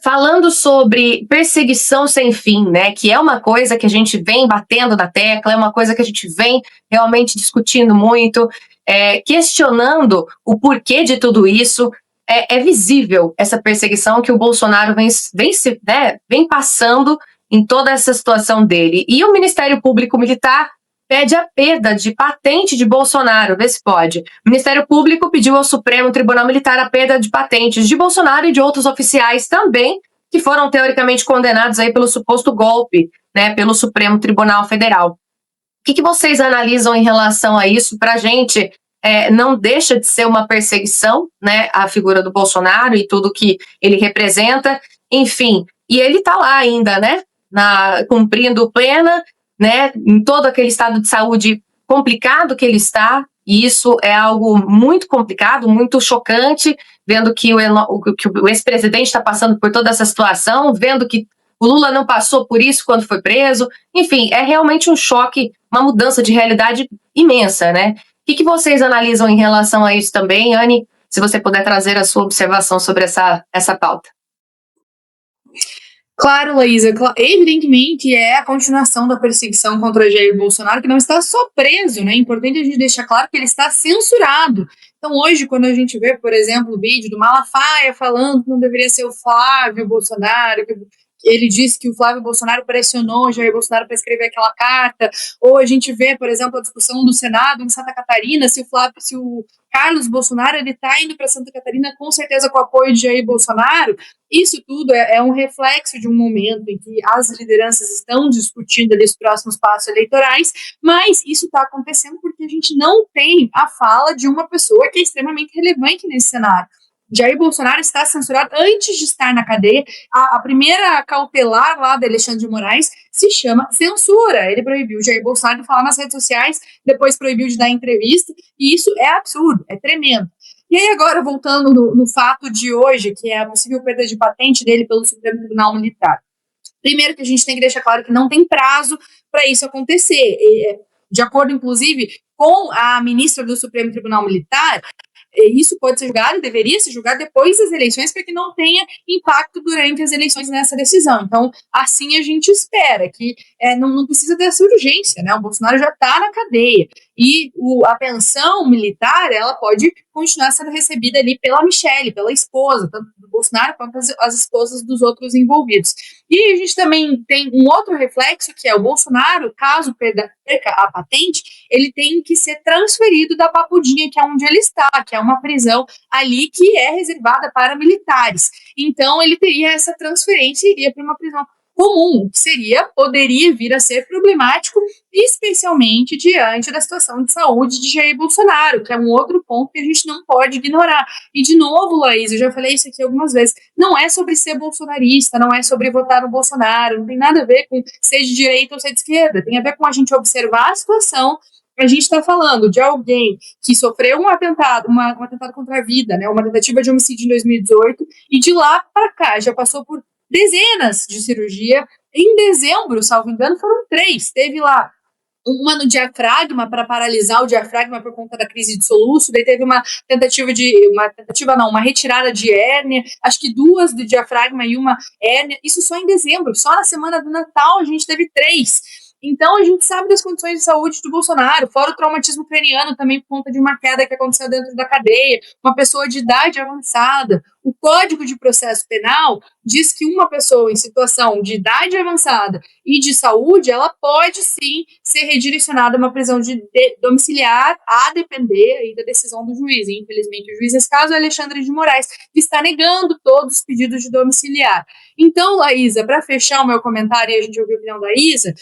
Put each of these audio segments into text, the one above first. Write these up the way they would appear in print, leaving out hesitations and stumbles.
Falando sobre perseguição sem fim, né, que é uma coisa que a gente vem batendo na tecla, é uma coisa que a gente vem realmente discutindo muito, questionando o porquê de tudo isso. É visível essa perseguição que o Bolsonaro vem passando em toda essa situação dele. E o Ministério Público Militar pede a perda de patente de Bolsonaro, vê se pode. O Ministério Público pediu ao Supremo Tribunal Militar a perda de patentes de Bolsonaro e de outros oficiais também, que foram teoricamente condenados aí pelo suposto golpe, né, pelo Supremo Tribunal Federal. O que vocês analisam em relação a isso? Para a gente, não deixa de ser uma perseguição, né, a figura do Bolsonaro e tudo que ele representa, enfim, e ele está lá ainda, né, cumprindo plena, né, em todo aquele estado de saúde complicado que ele está, e isso é algo muito complicado, muito chocante, vendo que o ex-presidente está passando por toda essa situação, vendo que o Lula não passou por isso quando foi preso, enfim, é realmente um choque, uma mudança de realidade imensa, né? O que vocês analisam em relação a isso também, Anne? Se você puder trazer a sua observação sobre essa pauta. Claro, Laísa, evidentemente é a continuação da perseguição contra Jair Bolsonaro, que não está só preso, né? É importante a gente deixar claro que ele está censurado. Então, hoje, quando a gente vê, por exemplo, o vídeo do Malafaia falando que não deveria ser o Flávio Bolsonaro, que ele disse que o Flávio Bolsonaro pressionou o Jair Bolsonaro para escrever aquela carta, ou a gente vê, por exemplo, a discussão do Senado em Santa Catarina, se o Carlos Bolsonaro ele está indo para Santa Catarina com certeza com o apoio de Jair Bolsonaro. Isso tudo é um reflexo de um momento em que as lideranças estão discutindo ali os próximos passos eleitorais, mas isso está acontecendo porque a gente não tem a fala de uma pessoa que é extremamente relevante nesse cenário. Jair Bolsonaro está censurado antes de estar na cadeia. A primeira cautelar lá de Alexandre de Moraes se chama censura. Ele proibiu Jair Bolsonaro de falar nas redes sociais, depois proibiu de dar entrevista, e isso é absurdo, é tremendo. E aí agora, voltando no fato de hoje, que é a possível perda de patente dele pelo Supremo Tribunal Militar. Primeiro que a gente tem que deixar claro que não tem prazo para isso acontecer. De acordo, inclusive, com a ministra do Supremo Tribunal Militar, isso pode ser julgado, deveria ser julgado depois das eleições, para que não tenha impacto durante as eleições nessa decisão. Então, assim a gente espera que não precisa dessa urgência, né? O Bolsonaro já está na cadeia e a pensão militar ela pode continuar sendo recebida ali pela Michelle, pela esposa, tanto do Bolsonaro quanto as esposas dos outros envolvidos. E a gente também tem um outro reflexo, que é o Bolsonaro, caso perca a patente, ele tem que ser transferido da Papudinha, que é onde ele está, que é uma prisão ali que é reservada para militares. Então, ele teria essa transferência e iria para uma prisão comum, que poderia vir a ser problemático, especialmente diante da situação de saúde de Jair Bolsonaro, que é um outro ponto que a gente não pode ignorar. E, de novo, Laís, eu já falei isso aqui algumas vezes, não é sobre ser bolsonarista, não é sobre votar no Bolsonaro, não tem nada a ver com ser de direita ou ser de esquerda, tem a ver com a gente observar a situação. A gente está falando de alguém que sofreu um atentado contra a vida, né, uma tentativa de homicídio em 2018, e de lá para cá já passou por dezenas de cirurgia. Em dezembro, salvo engano, foram 3. Teve lá uma no diafragma, para paralisar o diafragma por conta da crise de soluço, daí teve uma retirada de hérnia, acho que 2 de diafragma e uma hérnia, isso só em dezembro, só na semana do Natal a gente teve 3. Então, a gente sabe das condições de saúde do Bolsonaro, fora o traumatismo craniano também por conta de uma queda que aconteceu dentro da cadeia, uma pessoa de idade avançada. O Código de Processo Penal diz que uma pessoa em situação de idade avançada e de saúde, ela pode sim ser redirecionada a uma prisão domiciliar, a depender aí da decisão do juiz. E, infelizmente, o juiz, nesse caso, é Alexandre de Moraes, que está negando todos os pedidos de domiciliar. Então, Laísa, para fechar o meu comentário e a gente ouvir a opinião da Isa,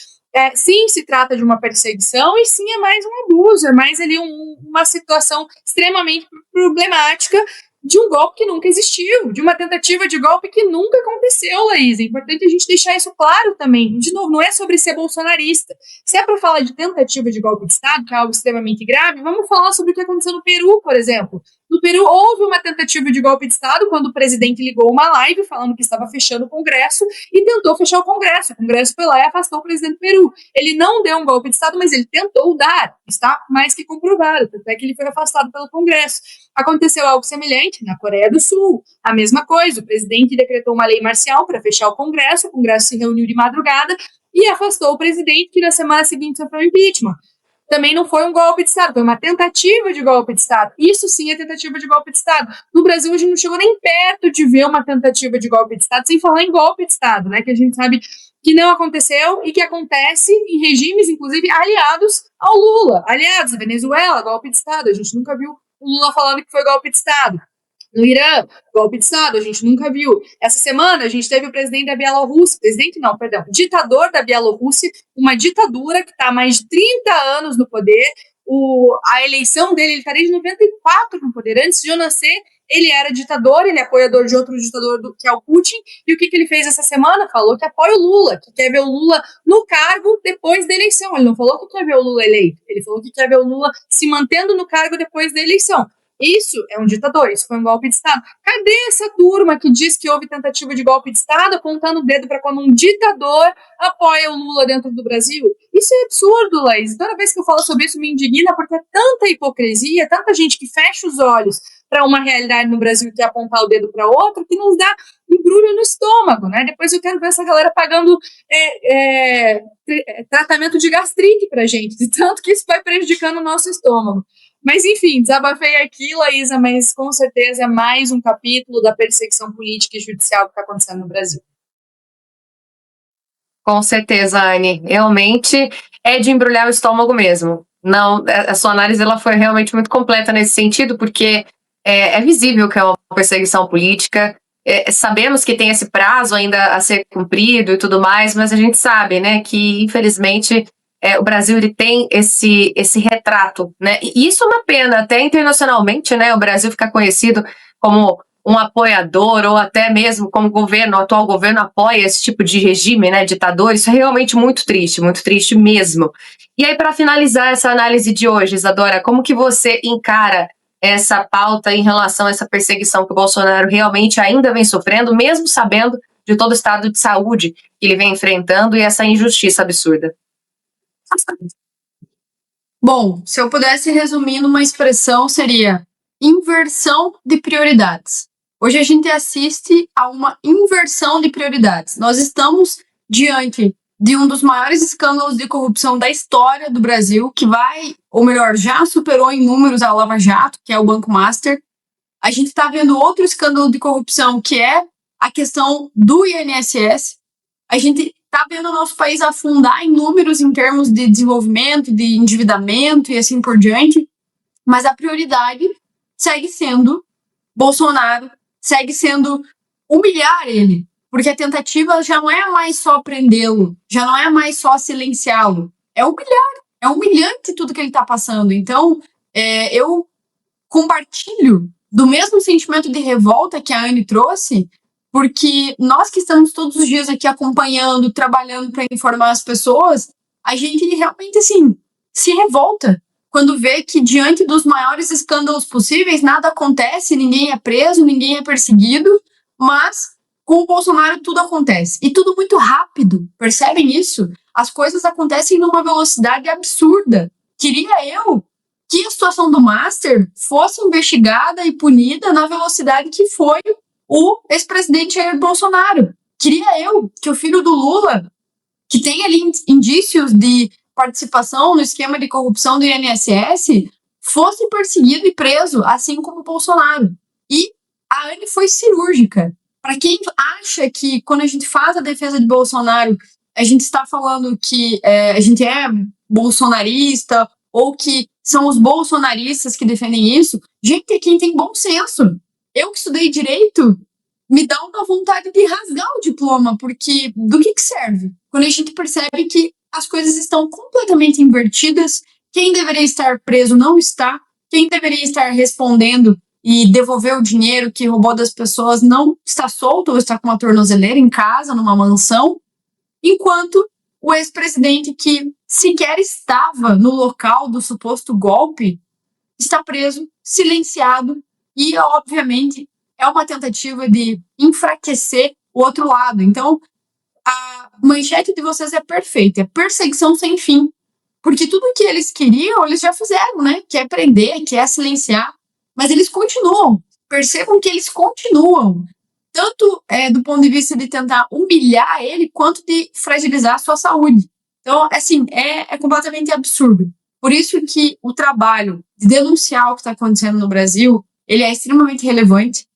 sim, se trata de uma perseguição e sim é mais um abuso, é mais ali uma situação extremamente problemática de um golpe que nunca existiu, de uma tentativa de golpe que nunca aconteceu, Laís. É importante a gente deixar isso claro também. De novo, não é sobre ser bolsonarista. Se é para falar de tentativa de golpe de Estado, que é algo extremamente grave, vamos falar sobre o que aconteceu no Peru, por exemplo. No Peru, houve uma tentativa de golpe de Estado quando o presidente ligou uma live falando que estava fechando o Congresso e tentou fechar o Congresso. O Congresso foi lá e afastou o presidente do Peru. Ele não deu um golpe de Estado, mas ele tentou dar. Está mais que comprovado, até que ele foi afastado pelo Congresso. Aconteceu algo semelhante na Coreia do Sul. A mesma coisa, o presidente decretou uma lei marcial para fechar o Congresso se reuniu de madrugada e afastou o presidente, que na semana seguinte sofreu impeachment. Também não foi um golpe de Estado, foi uma tentativa de golpe de Estado. Isso sim é tentativa de golpe de Estado. No Brasil, a gente não chegou nem perto de ver uma tentativa de golpe de Estado, sem falar em golpe de Estado, né? Que a gente sabe que não aconteceu e que acontece em regimes, inclusive, aliados ao Lula. Aliados, a Venezuela, golpe de Estado. A gente nunca viu o Lula falando que foi golpe de Estado. No Irã, golpe de Estado, a gente nunca viu. Essa semana, a gente teve o presidente da Bielorrússia, ditador da Bielorrússia, uma ditadura que está há mais de 30 anos no poder. A eleição dele, ele está desde 94 no poder. Antes de eu nascer, ele era ditador, ele é apoiador de outro ditador, que é o Putin. E o que ele fez essa semana? Falou que apoia o Lula, que quer ver o Lula no cargo depois da eleição. Ele não falou que quer ver o Lula eleito, ele falou que quer ver o Lula se mantendo no cargo depois da eleição. Isso é um ditador, isso foi um golpe de Estado. Cadê essa turma que diz que houve tentativa de golpe de Estado, apontando o dedo para quando um ditador apoia o Lula dentro do Brasil? Isso é absurdo, Laís. Toda vez que eu falo sobre isso me indigna, porque é tanta hipocrisia, tanta gente que fecha os olhos para uma realidade no Brasil e quer apontar o dedo para outra, que nos dá embrulho no estômago, né? Depois eu quero ver essa galera pagando tratamento de gastrite pra gente, de tanto que isso vai prejudicando o nosso estômago. Mas, enfim, desabafei aqui, Laísa, mas com certeza é mais um capítulo da perseguição política e judicial que está acontecendo no Brasil. Com certeza, Anne. Realmente é de embrulhar o estômago mesmo. Não, a sua análise ela foi realmente muito completa nesse sentido, porque é visível que é uma perseguição política. Sabemos que tem esse prazo ainda a ser cumprido e tudo mais, mas a gente sabe, né, que infelizmente o Brasil ele tem esse retrato, né? E isso é uma pena, até internacionalmente, né? O Brasil fica conhecido como um apoiador ou até mesmo como o atual governo apoia esse tipo de regime, né? Ditador. Isso é realmente muito triste mesmo. E aí, para finalizar essa análise de hoje, Isadora, como que você encara essa pauta em relação a essa perseguição que o Bolsonaro realmente ainda vem sofrendo, mesmo sabendo de todo o estado de saúde que ele vem enfrentando e essa injustiça absurda? Bom, se eu pudesse resumir numa expressão, seria inversão de prioridades. Hoje a gente assiste a uma inversão de prioridades. Nós estamos diante de um dos maiores escândalos de corrupção da história do Brasil, que já superou em números a Lava Jato, que é o Banco Master. A gente está vendo outro escândalo de corrupção, que é a questão do INSS. A gente está vendo o nosso país afundar em números em termos de desenvolvimento, de endividamento e assim por diante, mas a prioridade segue sendo Bolsonaro, segue sendo humilhar ele, porque a tentativa já não é mais só prendê-lo, já não é mais só silenciá-lo, é humilhar, é humilhante tudo que ele está passando. Então, eu compartilho do mesmo sentimento de revolta que a Anne trouxe, porque nós que estamos todos os dias aqui acompanhando, trabalhando para informar as pessoas, a gente realmente, assim, se revolta quando vê que diante dos maiores escândalos possíveis, nada acontece, ninguém é preso, ninguém é perseguido, mas com o Bolsonaro tudo acontece. E tudo muito rápido, percebem isso? As coisas acontecem numa velocidade absurda. Queria eu que a situação do Master fosse investigada e punida na velocidade que foi o ex-presidente Jair Bolsonaro. Queria eu que o filho do Lula, que tem ali indícios de participação no esquema de corrupção do INSS, fosse perseguido e preso, assim como o Bolsonaro. E a Anne foi cirúrgica. Para quem acha que quando a gente faz a defesa de Bolsonaro, a gente está falando que a gente é bolsonarista ou que são os bolsonaristas que defendem isso, gente, é quem tem bom senso. Eu que estudei direito, me dá uma vontade de rasgar o diploma, porque do que serve? Quando a gente percebe que as coisas estão completamente invertidas, quem deveria estar preso não está, quem deveria estar respondendo e devolver o dinheiro que roubou das pessoas não está solto ou está com uma tornozeleira em casa, numa mansão, enquanto o ex-presidente que sequer estava no local do suposto golpe está preso, silenciado, e, obviamente, é uma tentativa de enfraquecer o outro lado. Então, a manchete de vocês é perfeita, é perseguição sem fim. Porque tudo que eles queriam, eles já fizeram, né? Que é prender, que é silenciar. Mas eles continuam. Percebam que eles continuam. Tanto do ponto de vista de tentar humilhar ele, quanto de fragilizar a sua saúde. Então, assim, é completamente absurdo. Por isso que o trabalho de denunciar o que está acontecendo no Brasil, ele é extremamente relevante.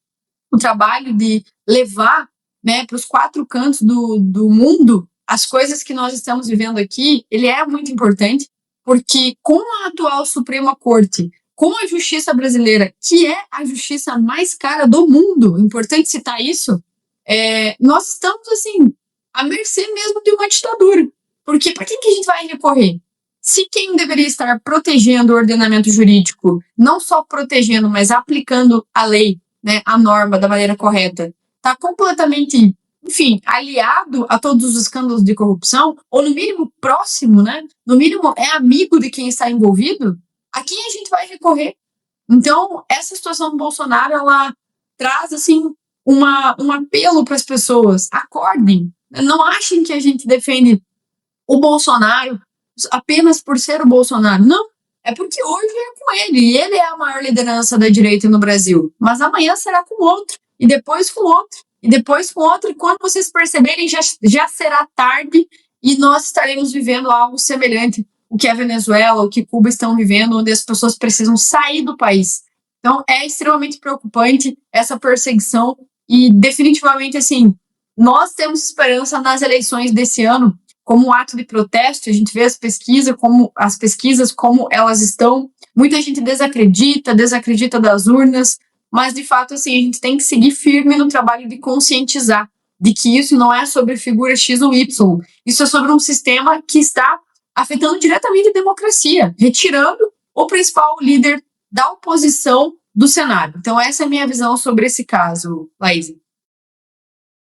O trabalho de levar, né, para os 4 cantos do mundo as coisas que nós estamos vivendo aqui, ele é muito importante, porque com a atual Suprema Corte, com a justiça brasileira, que é a justiça mais cara do mundo, importante citar isso, nós estamos, assim, à mercê mesmo de uma ditadura. Porque para quem que a gente vai recorrer? Se quem deveria estar protegendo o ordenamento jurídico, não só protegendo, mas aplicando a lei, né, a norma da maneira correta, está completamente, enfim, aliado a todos os escândalos de corrupção, ou no mínimo próximo, né? No mínimo é amigo de quem está envolvido, a quem a gente vai recorrer? Então, essa situação do Bolsonaro, ela traz, assim, um apelo para as pessoas. Acordem. Não achem que a gente defende o Bolsonaro apenas por ser o Bolsonaro. Não. É porque hoje é com ele. E ele é a maior liderança da direita no Brasil. Mas amanhã será com outro. E depois com outro. E depois com outro. E quando vocês perceberem, já será tarde. E nós estaremos vivendo algo semelhante o que a Venezuela, o que Cuba estão vivendo, onde as pessoas precisam sair do país. Então, é extremamente preocupante essa perseguição e, definitivamente, assim, nós temos esperança nas eleições desse ano como um ato de protesto. A gente vê as pesquisas como elas estão. Muita gente desacredita das urnas, mas, de fato, assim, a gente tem que seguir firme no trabalho de conscientizar de que isso não é sobre figura X ou Y. Isso é sobre um sistema que está afetando diretamente a democracia, retirando o principal líder da oposição do cenário. Então, essa é a minha visão sobre esse caso, Laís.